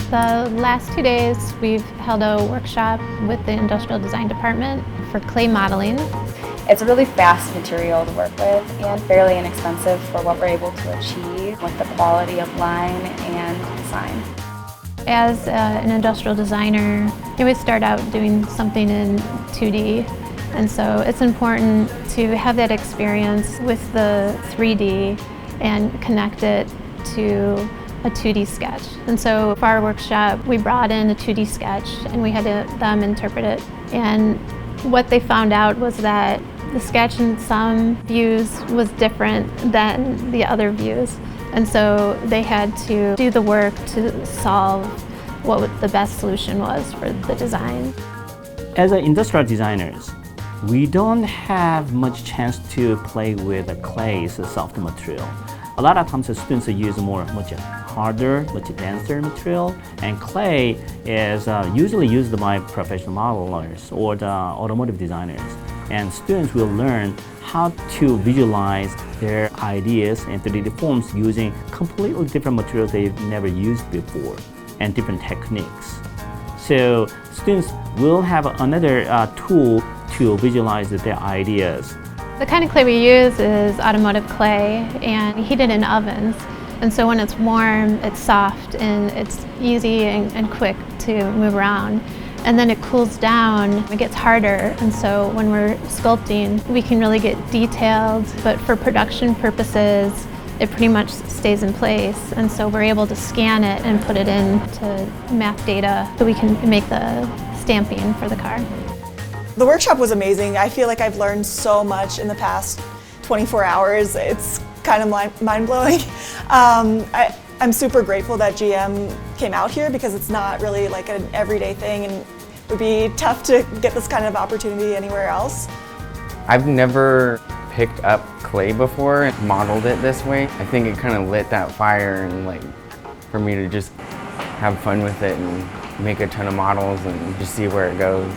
The last 2 days we've held a workshop with the Industrial Design Department for clay modeling. It's a really fast material to work with and fairly inexpensive for what we're able to achieve with the quality of line and design. As an industrial designer, you always start out doing something in 2D, and so it's important to have that experience with the 3D and connect it to a 2D sketch. And so for our workshop, we brought in a 2D sketch and we had them interpret it. And what they found out was that the sketch in some views was different than the other views. And so they had to do the work to solve what the best solution was for the design. As industrial designers, we don't have much chance to play with clay as a soft material. A lot of times the students use much harder, much denser material, and clay is usually used by professional modelers or the automotive designers. And students will learn how to visualize their ideas in 3D forms using completely different materials they've never used before and different techniques. So students will have another tool to visualize their ideas. The kind of clay we use is automotive clay and heat it in ovens. And so when it's warm, it's soft and it's easy and quick to move around. And then it cools down, it gets harder. And so when we're sculpting, we can really get detailed, but for production purposes, it pretty much stays in place. And so we're able to scan it and put it into math data so we can make the stamping for the car. The workshop was amazing. I feel like I've learned so much in the past 24 hours. It's kind of mind-blowing. I'm super grateful that GM came out here because it's not really like an everyday thing and it would be tough to get this kind of opportunity anywhere else. I've never picked up clay before and modeled it this way. I think it kind of lit that fire and for me to just have fun with it and make a ton of models and just see where it goes.